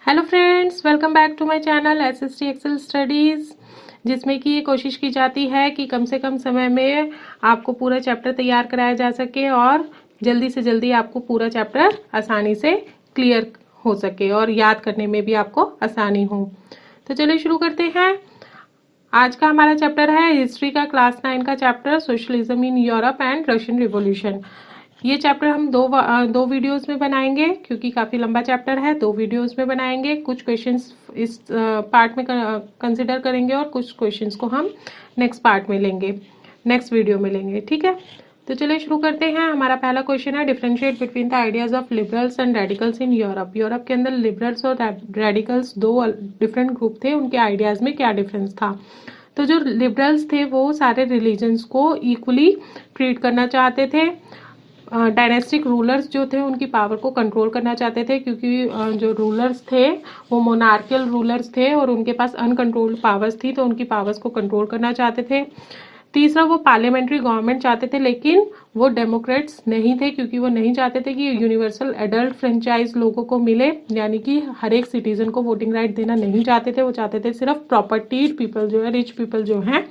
Hello friends, welcome back to my channel SST excel studies, जिसमें कि ये कोशिश की जाती है कि कम से कम समय में आपको पूरा चैप्टर तैयार कराया जा सके और जल्दी से जल्दी आपको पूरा चैप्टर आसानी से क्लियर हो सके और याद करने में भी आपको आसानी हो। तो चलिए शुरू करते हैं। आज का हमारा चैप्टर है हिस्ट्री का क्लास 9 का chapter socialism in Europe and Russian revolution. ये चैप्टर हम दो वीडियोस में बनाएंगे क्योंकि काफ़ी लंबा चैप्टर है। 2 वीडियोस में बनाएंगे। कुछ क्वेश्चंस इस पार्ट में कंसिडर करेंगे और कुछ क्वेश्चंस को हम नेक्स्ट पार्ट में लेंगे, नेक्स्ट वीडियो में लेंगे। ठीक है, तो चलिए शुरू करते हैं। हमारा पहला क्वेश्चन है differentiate between the ideas of liberals and radicals in Europe. Europe के अंदर लिबरल्स और रेडिकल्स दो डिफरेंट ग्रुप थे, उनके आइडियाज़ में क्या डिफरेंस था। तो जो लिबरल्स थे वो सारे रिलीजन्स को इक्वली ट्रीट करना चाहते थे। डायनेस्टिक रूलर्स जो थे उनकी पावर को कंट्रोल करना चाहते थे, क्योंकि जो रूलर्स थे वो मोनार्कियल रूलर्स थे और उनके पास अनकंट्रोल्ड पावर्स थी, तो उनकी पावर्स को कंट्रोल करना चाहते थे। तीसरा, वो पार्लियामेंट्री गवर्नमेंट चाहते थे, लेकिन वो डेमोक्रेट्स नहीं थे, क्योंकि वो नहीं चाहते थे कि यूनिवर्सल एडल्ट फ्रेंचाइज लोगों को मिले, यानी कि हर एक सिटीजन को वोटिंग राइट देना नहीं चाहते थे। वो चाहते थे सिर्फ प्रॉपर्टीड पीपल जो है, रिच पीपल जो हैं,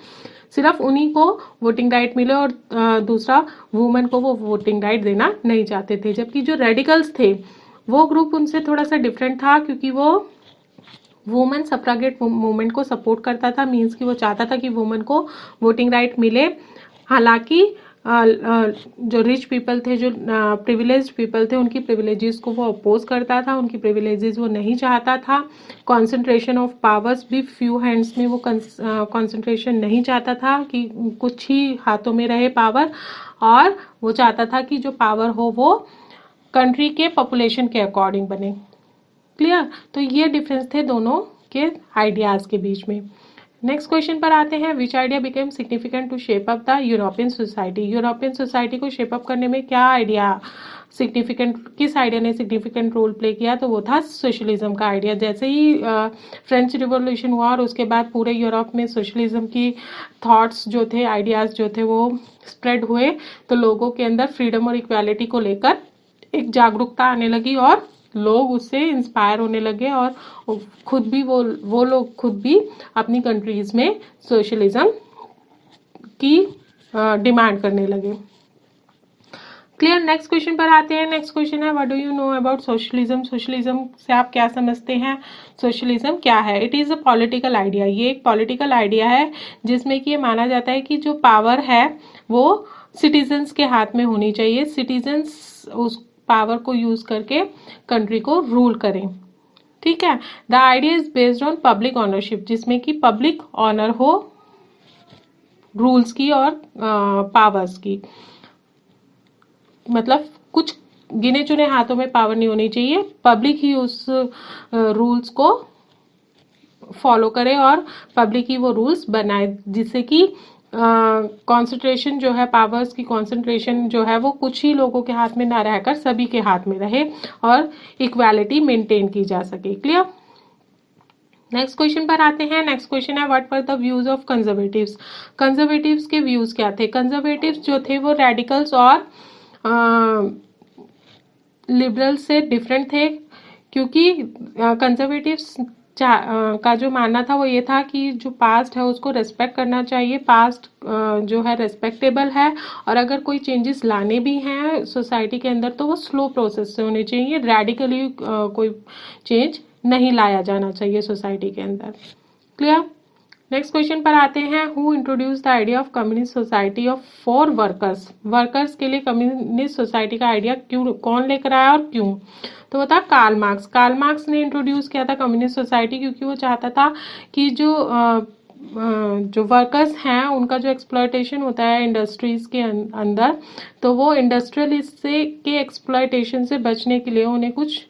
सिर्फ उन्हीं को वोटिंग राइट मिले और दूसरा वुमेन को वो वोटिंग राइट देना नहीं चाहते थे। जबकि जो रेडिकल्स थे वो ग्रुप उनसे थोड़ा सा डिफरेंट था, क्योंकि वो वुमेन सफ्रागेट मूवमेंट को सपोर्ट करता था। मींस कि वो चाहता था कि वुमेन को वोटिंग राइट मिले। हालांकि जो रिच पीपल थे, जो प्रिविलेज्ड पीपल थे, उनकी प्रिविलेजेस को वो अपोज करता था, उनकी प्रिविलेजेस वो नहीं चाहता था। कंसंट्रेशन ऑफ पावर्स भी फ्यू हैंड्स में वो कंसंट्रेशन नहीं चाहता था कि कुछ ही हाथों में रहे पावर, और वो चाहता था कि जो पावर हो वो कंट्री के पॉपुलेशन के अकॉर्डिंग बने। क्लियर? तो ये डिफरेंस थे दोनों के आइडियाज़ के बीच में। नेक्स्ट क्वेश्चन पर आते हैं। Which idea became significant to shape up the European society. European society को शेप अप करने में क्या आइडिया सिग्निफिकेंट, किस आइडिया ने सिग्निफिकेंट रोल प्ले किया, तो वो था सोशलिज्म का आइडिया। जैसे ही फ्रेंच रिवॉल्यूशन हुआ और उसके बाद पूरे यूरोप में सोशलिज्म की थॉट्स जो थे, आइडियाज़ जो थे वो स्प्रेड हुए, तो लोगों के अंदर फ्रीडम और इक्वालिटी को लेकर एक जागरूकता आने लगी और लोग उससे इंस्पायर होने लगे और खुद भी वो लोग खुद भी अपनी कंट्रीज में सोशलिज्म की डिमांड करने लगे। क्लियर? नेक्स्ट क्वेश्चन पर आते हैं। नेक्स्ट क्वेश्चन है what do you know about socialism. Socialism से आप क्या समझते हैं? सोशलिज्म क्या है? It is a political idea. ये एक पॉलिटिकल आइडिया है जिसमें कि ये माना जाता है कि जो पावर है वो सिटीजन्स के हाथ में होनी चाहिए। सिटीजन्स उस पावर को यूज करके कंट्री को रूल करें। ठीक है। The idea is based on public ownership, जिसमें कि पब्लिक ऑनर हो रूल्स की और पावर्स की। मतलब कुछ गिने चुने हाथों में पावर नहीं होनी चाहिए, पब्लिक ही उस रूल्स को फॉलो करे और पब्लिक ही वो रूल्स बनाए, जिससे कि कॉन्सेंट्रेशन जो है, पावर्स की कॉन्सेंट्रेशन जो है वो कुछ ही लोगों के हाथ में ना रहकर सभी के हाथ में रहे और इक्वालिटी मेंटेन की जा सके। क्लियर? नेक्स्ट क्वेश्चन पर आते हैं। नेक्स्ट क्वेश्चन है what were the views of conservatives. Conservatives के व्यूज क्या थे? कंजर्वेटिव्स जो थे वो रेडिकल्स और लिबरल्स से डिफरेंट थे, क्योंकि कंजर्वेटिव्स का जो मानना था वो ये था कि जो पास्ट है उसको रेस्पेक्ट करना चाहिए, पास्ट जो है रेस्पेक्टेबल है, और अगर कोई चेंजेस लाने भी हैं सोसाइटी के अंदर तो वो स्लो प्रोसेस से होने चाहिए, रेडिकली कोई चेंज नहीं लाया जाना चाहिए सोसाइटी के अंदर। क्लियर? नेक्स्ट क्वेश्चन पर आते हैं। Who introduce the idea of communist society of for workers. Workers के लिए कम्युनिस्ट सोसाइटी का आइडिया क्यों, कौन लेकर आया और क्यों? तो वो था कार्ल मार्क्स। कार्ल मार्क्स ने इंट्रोड्यूस किया था कम्युनिस्ट सोसाइटी, क्योंकि वो चाहता था कि जो वर्कर्स हैं उनका जो एक्सप्लॉयटेशन होता है इंडस्ट्रीज के अंदर, तो वो इंडस्ट्रियलिस्ट से के एक्सप्लॉयटेशन से बचने के लिए उन्हें कुछ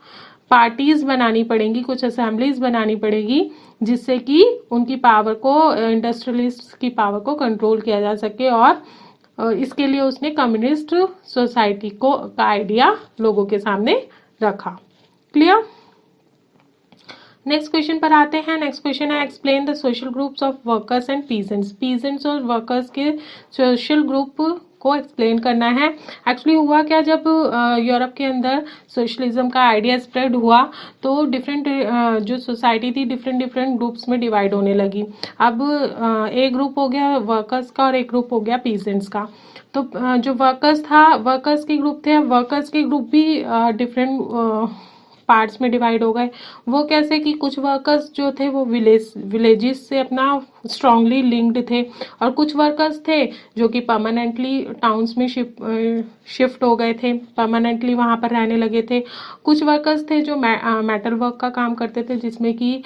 पार्टीज बनानी पड़ेंगी, कुछ असेंबलीज बनानी पड़ेगी, जिससे कि उनकी पावर को, इंडस्ट्रियलिस्ट की पावर को कंट्रोल किया जा सके, और इसके लिए उसने कम्युनिस्ट सोसाइटी का आइडिया लोगों के सामने रखा। क्लियर? नेक्स्ट क्वेश्चन पर आते हैं। नेक्स्ट क्वेश्चन है explain the social groups of workers and peasants. Peasants और वर्कर्स के सोशल ग्रुप आपको एक्सप्लेन करना है। एक्चुअली हुआ क्या, जब यूरोप के अंदर सोशलिज्म का आइडिया स्प्रेड हुआ तो डिफरेंट जो सोसाइटी थी डिफरेंट डिफरेंट ग्रुप्स में डिवाइड होने लगी। अब एक ग्रुप हो गया वर्कर्स का और एक ग्रुप हो गया पीजेंट्स का। तो जो वर्कर्स था, वर्कर्स के ग्रुप थे, वर्कर्स के ग्रुप भी डिफरेंट पार्ट्स में डिवाइड हो गए। वो कैसे कि कुछ वर्कर्स जो थे वो विलेजेस से अपना स्ट्रांगली लिंक्ड थे, और कुछ वर्कर्स थे जो कि परमानेंटली टाउन्स में शिफ्ट हो गए थे, परमानेंटली वहाँ पर रहने लगे थे। कुछ वर्कर्स थे जो मेटल वर्क का काम करते थे, जिसमें कि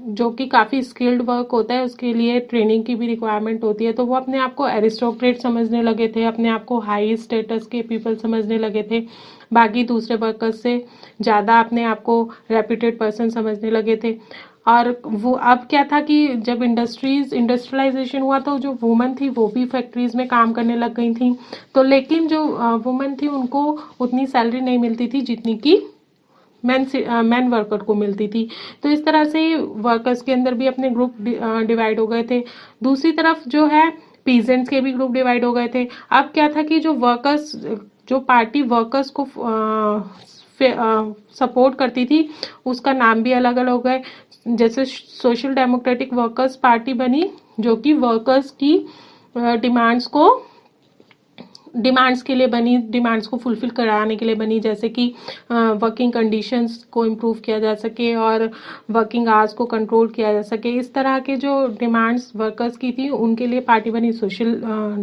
जो कि काफ़ी स्किल्ड वर्क होता है, उसके लिए ट्रेनिंग की भी रिक्वायरमेंट होती है। तो वो अपने आप को एरिस्टोक्रेट समझने लगे थे, अपने आप को हाई स्टेटस के पीपल समझने लगे थे, बाकी दूसरे वर्कर्स से ज़्यादा अपने आप को रेप्यूटेड पर्सन समझने लगे थे। और वो अब क्या था कि जब इंडस्ट्रियलाइजेशन हुआ तो जो वुमन थी वो भी फैक्ट्रीज में काम करने लग गई थी। तो लेकिन जो वुमन थी उनको उतनी सैलरी नहीं मिलती थी जितनी कि मैन वर्कर को मिलती थी। तो इस तरह से वर्कर्स के अंदर भी अपने ग्रुप डिवाइड हो गए थे। दूसरी तरफ जो है पीजेंट्स के भी ग्रुप डिवाइड हो गए थे। अब क्या था कि जो पार्टी वर्कर्स को सपोर्ट करती थी उसका नाम भी अलग अलग हो गए। जैसे सोशल डेमोक्रेटिक वर्कर्स पार्टी बनी, जो कि वर्कर्स की डिमांड्स के लिए बनी, डिमांड्स को फुलफिल कराने के लिए बनी, जैसे कि वर्किंग कंडीशंस को इम्प्रूव किया जा सके और वर्किंग आवर्स को कंट्रोल किया जा सके। इस तरह के जो डिमांड्स वर्कर्स की थी उनके लिए पार्टी बनी सोशल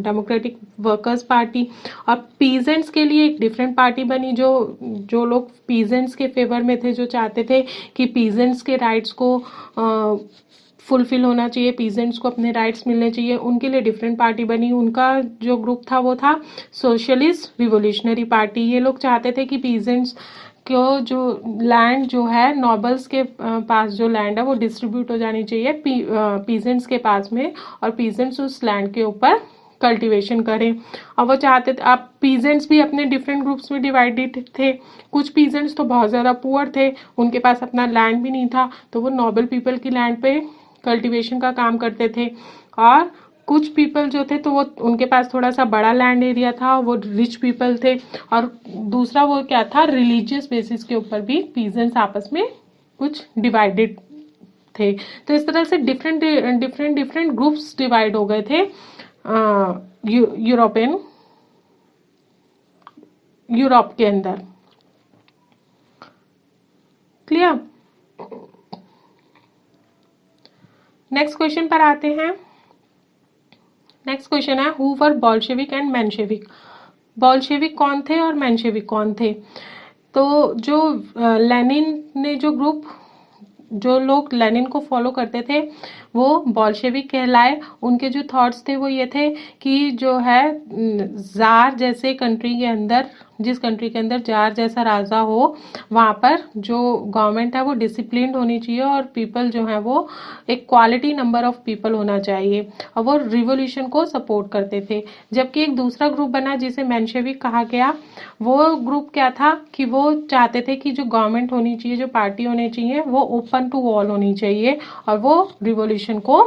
डेमोक्रेटिक वर्कर्स पार्टी। और पीजेंट्स के लिए एक डिफरेंट पार्टी बनी, जो लोग पीजेंट्स के फेवर में थे, जो चाहते थे कि पीजेंट्स के राइट्स को फुलफिल होना चाहिए, पीजेंट्स को अपने राइट्स मिलने चाहिए, उनके लिए डिफरेंट पार्टी बनी। उनका जो ग्रुप था वो था सोशलिस्ट रिवोल्यूशनरी पार्टी। ये लोग चाहते थे कि पीजेंट्स को जो लैंड जो है नॉबल्स के पास जो लैंड है वो डिस्ट्रीब्यूट हो जानी चाहिए पीजेंट्स के पास में, और पीजेंट्स उस लैंड के ऊपर कल्टीवेशन करें। और वो चाहते थे, अब पीजेंट्स भी अपने डिफरेंट ग्रुप्स में डिवाइडेड थे। कुछ पीजेंट्स तो बहुत ज़्यादा पुअर थे, उनके पास अपना लैंड भी नहीं था, तो वो नॉबल पीपल की लैंड पे कल्टीवेशन का काम करते थे। और कुछ पीपल जो थे तो वो उनके पास थोड़ा सा बड़ा लैंड एरिया था, वो रिच पीपल थे। और दूसरा वो क्या था, रिलीजियस बेसिस के ऊपर भी पीजेंट्स आपस में कुछ डिवाइडेड थे। तो इस तरह से डिफरेंट ग्रुप्स डिवाइड हो गए थे यूरोप के अंदर। क्लियर? नेक्स्ट क्वेश्चन पर आते हैं। नेक्स्ट क्वेश्चन है, who were Bolshevik and Menshevik. Bolshevik कौन थे और मेंशेविक कौन थे? तो जो लेनिन ने जो लोग लेनिन को फॉलो करते थे वो बोल्शेविक कहलाए। उनके जो थॉट्स थे वो ये थे कि जो है जार जैसे कंट्री के अंदर, जिस कंट्री के अंदर जार जैसा राजा हो, वहाँ पर जो गवर्नमेंट है वो डिसिप्लिन्ड होनी चाहिए और पीपल जो है वो एक क्वालिटी नंबर ऑफ पीपल होना चाहिए, और वो रिवोल्यूशन को सपोर्ट करते थे। जबकि एक दूसरा ग्रुप बना जिसे मेंशेविक कहा गया, वो ग्रुप क्या था कि वो चाहते थे कि जो गवर्नमेंट होनी चाहिए, जो पार्टी होनी चाहिए, वो ओपन टू ऑल होनी चाहिए, और वो रिवोल्यूशन को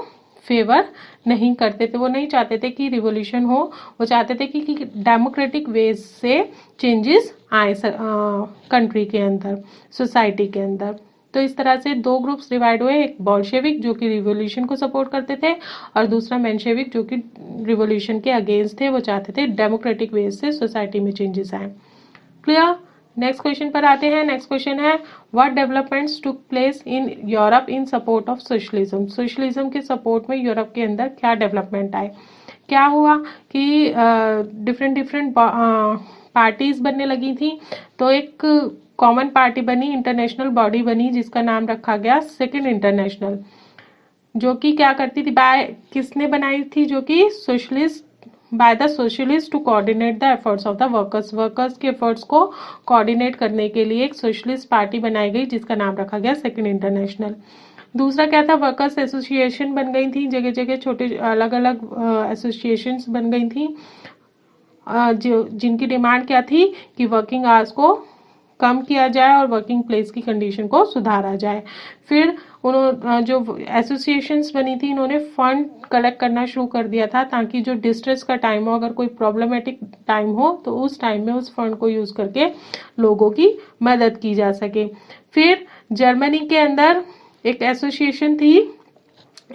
फेवर नहीं करते थे। वो नहीं चाहते थे कि रिवोल्यूशन हो, वो चाहते थे कि डेमोक्रेटिक वेज से चेंजेस आए कंट्री के अंदर, सोसाइटी के अंदर। तो इस तरह से दो ग्रुप्स डिवाइड हुए, एक बोल्शेविक जो कि रिवोल्यूशन को सपोर्ट करते थे, और दूसरा मेंशेविक जो कि रिवोल्यूशन के अगेंस्ट थे, वो चाहते थे डेमोक्रेटिक वेज से सोसाइटी में चेंजेस आए। क्लियर? नेक्स्ट क्वेश्चन पर आते हैं। नेक्स्ट क्वेश्चन है, what developments took place in Europe in support of socialism. Socialism के सपोर्ट में यूरोप के अंदर क्या डेवलपमेंट आए? क्या हुआ कि डिफरेंट पार्टीज बनने लगी थी। तो एक कॉमन पार्टी बनी, इंटरनेशनल बॉडी बनी, जिसका नाम रखा गया सेकेंड इंटरनेशनल, जो कि क्या करती थी, किसने बनाई थी, जो कि by the socialist to coordinate the efforts of the workers के एफर्ट्स को कोऑर्डिनेट करने के लिए एक सोशलिस्ट पार्टी बनाई गई, जिसका नाम रखा गया सेकेंड इंटरनेशनल। दूसरा क्या था, वर्कर्स एसोसिएशन बन गई थी, जगह जगह छोटे अलग अलग एसोसिएशंस बन गई थी, जिनकी डिमांड क्या थी कि वर्किंग आवर्स को कम किया जाए और वर्किंग प्लेस की कंडीशन को सुधारा जाए। फिर उन्होंने जो एसोसिएशंस बनी थी, इन्होंने फंड कलेक्ट करना शुरू कर दिया था ताकि जो डिस्ट्रेस का टाइम हो, अगर कोई प्रॉब्लमेटिक टाइम हो तो उस टाइम में उस फंड को यूज़ करके लोगों की मदद की जा सके। फिर जर्मनी के अंदर एक एसोसिएशन थी।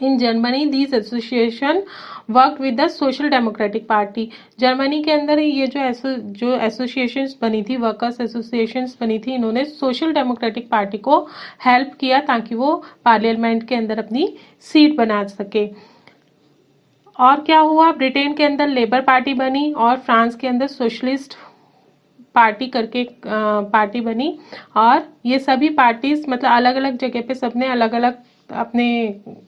In Germany this association work with the social democratic party. Germany के अंदर ये जो एसोसिएशंस बनी थी, वर्कर्स एसोसिएशंस बनी थी, इन्होंने सोशल डेमोक्रेटिक पार्टी को हेल्प किया ताकि वो पार्लियामेंट के अंदर अपनी सीट बना सके। और क्या हुआ, ब्रिटेन के अंदर लेबर पार्टी बनी और फ्रांस के अंदर सोशलिस्ट पार्टी करके पार्टी बनी। और ये सभी पार्टीज मतलब अलग अलग जगह पे सबने अलग अलग अपने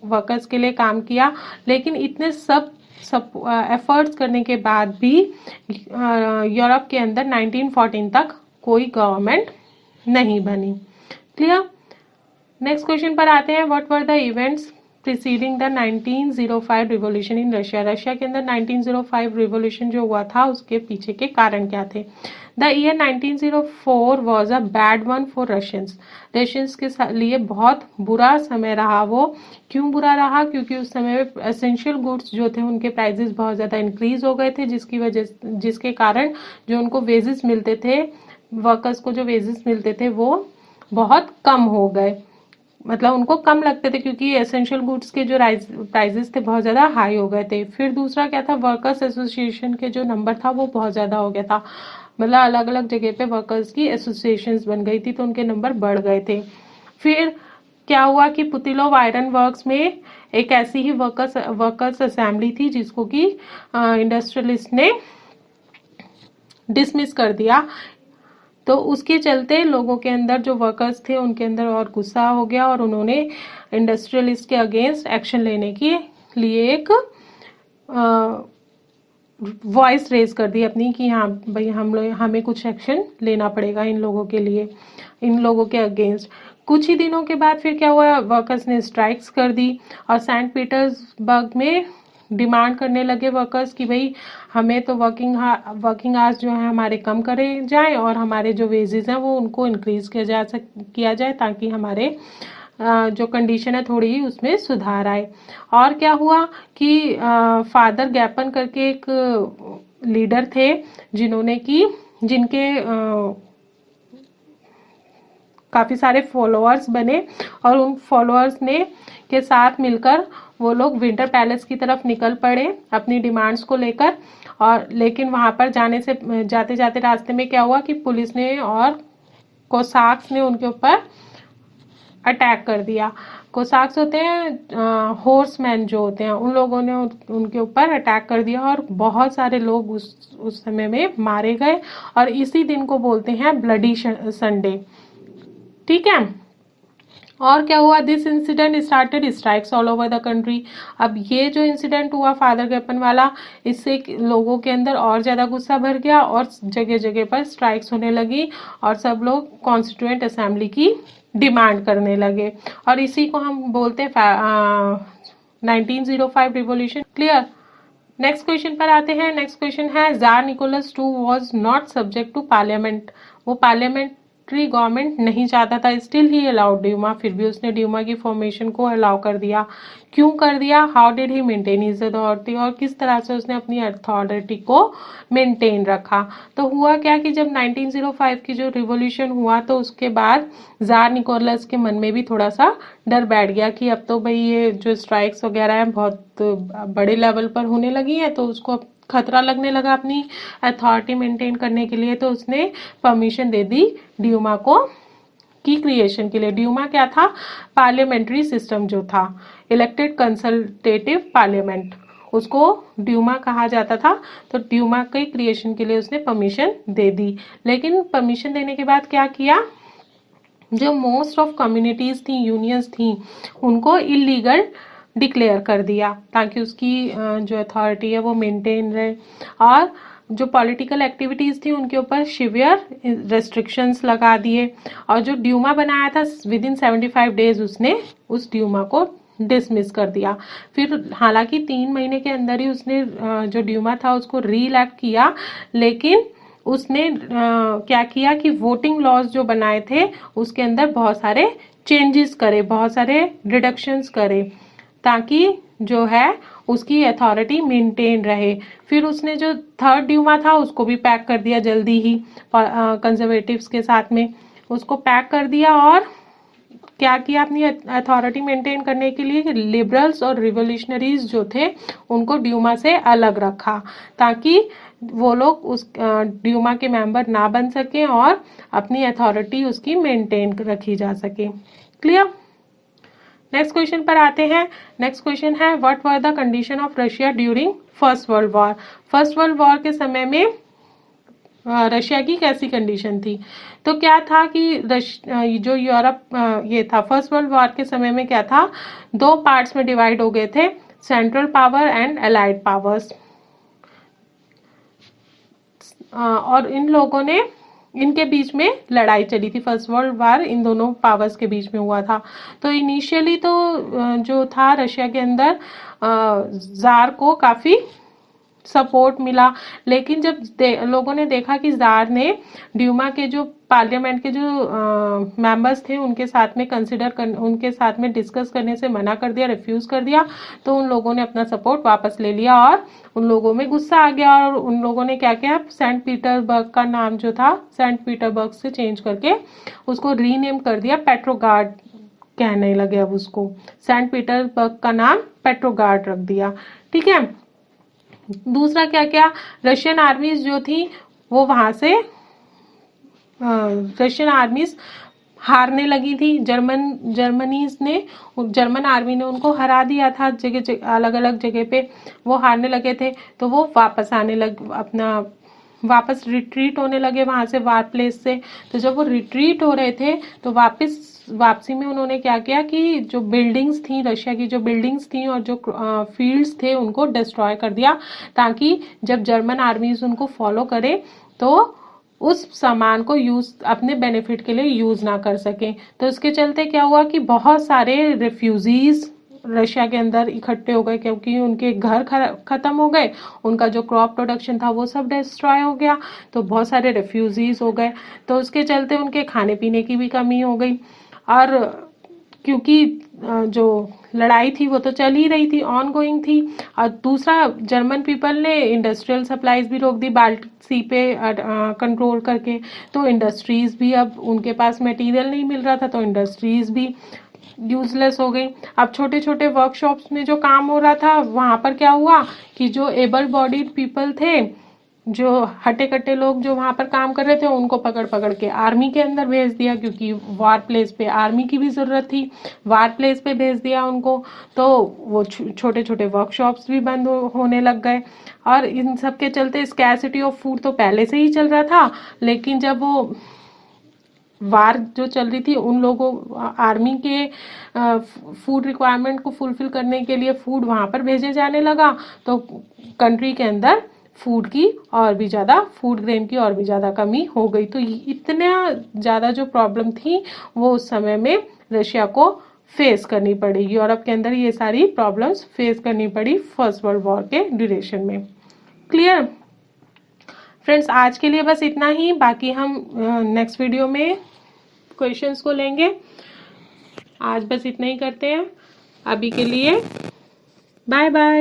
वर्कर्स के लिए काम किया, लेकिन इतने सब एफर्ट्स करने के बाद भी यूरोप के अंदर 1914 तक कोई गवर्नमेंट नहीं बनी। क्लियर। नेक्स्ट क्वेश्चन पर आते हैं। What were the events preceding the 1905 revolution in Russia. Russia के अंदर 1905 रिवॉल्यूशन जो हुआ था उसके पीछे के कारण क्या थे। The year 1904 was a bad one for Russians. Russians के लिए बहुत बुरा समय रहा वो। क्यों बुरा रहा, क्योंकि उस समय में एसेंशियल गुड्स जो थे उनके प्राइजेस बहुत ज़्यादा इंक्रीज हो गए थे, जिसके कारण जो उनको वेजेस मिलते थे, वर्कर्स को जो वेजेस मिलते थे वो बहुत कम हो गए, मतलब उनको कम लगते थे क्योंकि एसेंशियल गुड्स के जो प्राइजेस थे बहुत ज़्यादा हाई हो गए थे। फिर दूसरा क्या था, वर्कर्स एसोसिएशन के जो नंबर था वो बहुत ज़्यादा हो गया था, मतलब अलग अलग जगह पे वर्कर्स की एसोसिएशंस बन गई थी तो उनके नंबर बढ़ गए थे। फिर क्या हुआ कि पुतिलोव आयरन वर्क्स में एक ऐसी ही वर्कर्स असेंबली थी जिसको कि इंडस्ट्रियलिस्ट ने डिसमिस कर दिया। तो उसके चलते लोगों के अंदर जो वर्कर्स थे उनके अंदर और गुस्सा हो गया और उन्होंने इंडस्ट्रियलिस्ट के अगेंस्ट एक्शन लेने के लिए एक वॉइस रेज कर दी अपनी कि हाँ भाई हमें कुछ एक्शन लेना पड़ेगा इन लोगों के लिए, इन लोगों के अगेंस्ट। कुछ ही दिनों के बाद फिर क्या हुआ, वर्कर्स ने स्ट्राइक्स कर दी और सेंट पीटर्सबर्ग में डिमांड करने लगे वर्कर्स कि भाई हमें तो वर्किंग आवर्स जो है हमारे कम करे जाए और हमारे जो वेजेस हैं वो उनको इंक्रीज किया जाए ताकि हमारे जो कंडीशन है थोड़ी ही उसमें सुधार आए। और क्या हुआ कि फादर गैपन करके एक लीडर थे जिनके काफ़ी सारे फॉलोअर्स बने और उन फॉलोअर्स ने के साथ मिलकर वो लोग विंटर पैलेस की तरफ निकल पड़े अपनी डिमांड्स को लेकर। और लेकिन वहाँ पर जाते जाते रास्ते में क्या हुआ कि पुलिस ने और कोसाक्स ने उनके ऊपर अटैक कर दिया। कोसाक्स होते हैं हॉर्समैन जो होते हैं, उन लोगों ने उनके ऊपर अटैक कर दिया और बहुत सारे लोग उस समय में मारे गए और इसी दिन को बोलते हैं ब्लडी संडे। ठीक है। और क्या हुआ, this incident started strikes all over the country. अब ये जो इंसिडेंट हुआ फादर गैपन वाला, इससे लोगों के अंदर और ज़्यादा गुस्सा भर गया और जगह जगह पर स्ट्राइक्स होने लगी और सब लोग कॉन्स्टिट्यूएंट असेंबली की डिमांड करने लगे और इसी को हम बोलते हैं 1905 रिवॉल्यूशन। क्लियर। नेक्स्ट क्वेश्चन पर आते हैं। नेक्स्ट क्वेश्चन है, tsar Nicholas II was not subject to parliament. वो पार्लियामेंट्री गवर्नमेंट नहीं चाहता था, स्टिल ही अलाउड ड्यूमा, फिर भी उसने ड्यूमा की फॉर्मेशन को अलाउ कर दिया। क्यों कर दिया, how did he maintain his authority, और किस तरह से उसने अपनी अथॉरिटी को मेंटेन रखा। तो हुआ क्या कि जब 1905 की जो रिवॉल्यूशन हुआ तो उसके बाद जार निकोलस के मन में भी थोड़ा सा डर बैठ गया कि अब तो भाई ये जो स्ट्राइक्स वगैरह हैं बहुत बड़े लेवल पर होने लगी है, तो उसको खतरा लगने लगा अपनी अथॉरिटी मेंटेन करने के लिए। तो उसने परमिशन दे दी ड्यूमा की क्रिएशन के लिए। ड्यूमा क्या था, पार्लियामेंट्री सिस्टम जो था, इलेक्टेड कंसल्टेटिव पार्लियामेंट, उसको ड्यूमा कहा जाता था। तो ड्यूमा के क्रिएशन के लिए उसने परमिशन दे दी। लेकिन परमिशन देने के बाद क्या किया, जो मोस्ट ऑफ कम्युनिटीज थी, यूनियंस थी, उनको इलीगल डिक्लेयर कर दिया ताकि उसकी जो अथॉरिटी है वो मेंटेन रहे। और जो पॉलिटिकल एक्टिविटीज़ थी उनके ऊपर सिवियर रेस्ट्रिक्शंस लगा दिए। और जो ड्यूमा बनाया था विद इन 75 डेज उसने उस ड्यूमा को डिसमिस कर दिया। फिर हालांकि 3 महीने के अंदर ही उसने जो ड्यूमा था उसको री इलेक्ट किया, लेकिन उसने क्या किया कि वोटिंग लॉज जो बनाए थे उसके अंदर बहुत सारे चेंजेस करे, बहुत सारे रिडक्शंस करे, ताकि जो है उसकी अथॉरिटी मेंटेन रहे। फिर उसने जो थर्ड ड्यूमा था उसको भी पैक कर दिया जल्दी ही, कंजर्वेटिव्स के साथ में उसको पैक कर दिया। और क्या किया अपनी अथॉरिटी मेंटेन करने के लिए, लिबरल्स और रिवोल्यूशनरीज जो थे उनको ड्यूमा से अलग रखा, ताकि वो लोग उस ड्यूमा के मेंबर ना बन सके और अपनी अथॉरिटी उसकी मेंटेन रखी जा सके। क्लियर? नेक्स्ट क्वेश्चन पर आते हैं। नेक्स्ट क्वेश्चन है what were the condition of Russia during first world war. First world war के समय में रशिया की कैसी कंडीशन थी? तो क्या था कि जो यूरोप ये था फर्स्ट वर्ल्ड वॉर के समय में क्या था, दो पार्ट्स में डिवाइड हो गए थे, central power and allied powers. और इन लोगों ने, इनके बीच में लड़ाई चली थी। फर्स्ट वर्ल्ड वॉर इन दोनों पावर्स के बीच में हुआ था। तो इनिशियली तो जो था रशिया के अंदर जार को काफ़ी सपोर्ट मिला, लेकिन जब लोगों ने देखा कि जार ने ड्यूमा के जो पार्लियामेंट के जो मेंबर्स थे उनके साथ में उनके साथ में डिस्कस करने से मना कर दिया, रिफ्यूज़ कर दिया, तो उन लोगों ने अपना सपोर्ट वापस ले लिया और उन लोगों में गुस्सा आ गया। और उन लोगों ने क्या किया, सेंट पीटर्सबर्ग का नाम जो था सेंट पीटर्सबर्ग से चेंज करके उसको रीनेम कर दिया, पेट्रोग्राड कहने लगे। अब उसको सेंट पीटर्सबर्ग का नाम पेट्रोग्राड रख दिया। ठीक है। दूसरा क्या क्या, रशियन आर्मीज जो थी वो वहां से रशियन आर्मीज हारने लगी थी। जर्मन आर्मी ने उनको हरा दिया था, अलग अलग जगह पे वो हारने लगे थे, तो वो वापस आने लग अपना वापस रिट्रीट होने लगे वहां से, वार प्लेस से। तो जब वो रिट्रीट हो रहे थे तो वापसी में उन्होंने क्या किया कि जो बिल्डिंग्स थी, रशिया की जो बिल्डिंग्स थी और जो फील्ड्स थे उनको डिस्ट्रॉय कर दिया, ताकि जब जर्मन आर्मीज उनको फॉलो करे तो उस सामान को यूज अपने बेनिफिट के लिए यूज ना कर सकें। तो इसके चलते क्या हुआ कि बहुत सारे रिफ्यूजीज रशिया के अंदर इकट्ठे हो गए, क्योंकि उनके घर खत्म हो गए, उनका जो क्रॉप प्रोडक्शन था वो सब डिस्ट्रॉय हो गया, तो बहुत सारे रिफ्यूजीज हो गए। तो उसके चलते उनके खाने पीने की भी कमी हो गई। और क्योंकि जो लड़ाई थी वो तो चल ही रही थी, ऑन गोइंग थी। और दूसरा, जर्मन पीपल ने इंडस्ट्रियल सप्लाईज भी रोक दी बाल्टिक सी पे कंट्रोल करके, तो इंडस्ट्रीज भी, अब उनके पास मटेरियल नहीं मिल रहा था तो इंडस्ट्रीज भी यूजलेस हो गई। अब छोटे छोटे वर्कशॉप्स में जो काम हो रहा था वहाँ पर क्या हुआ कि जो एबल बॉडीड पीपल थे, जो हट्टे कट्टे लोग जो वहाँ पर काम कर रहे थे, उनको पकड़ पकड़ के आर्मी के अंदर भेज दिया, क्योंकि वार प्लेस पे आर्मी की भी ज़रूरत थी, वार प्लेस पे भेज दिया उनको। तो वो छोटे छोटे वर्कशॉप्स भी बंद होने लग गए। और इन सब के चलते स्कैसिटी ऑफ फूड तो पहले से ही चल रहा था, लेकिन जब वो वार जो चल रही थी, उन लोगों आर्मी के फूड रिक्वायरमेंट को फुलफिल करने के लिए फूड वहाँ पर भेजे जाने लगा, तो कंट्री के अंदर फूड की और भी ज़्यादा, फूड ग्रेन की और भी ज़्यादा कमी हो गई। तो इतना ज़्यादा जो प्रॉब्लम थी वो उस समय में रशिया को फेस करनी पड़ी। यूरोप के अंदर ये सारी प्रॉब्लम्स फेस करनी पड़ी फर्स्ट वर्ल्ड वॉर के ड्यूरेशन में। Clear friends? आज के लिए बस इतना ही, बाकी हम नेक्स्ट वीडियो में क्वेश्चंस को लेंगे। आज बस इतना ही करते हैं अभी के लिए। Bye bye.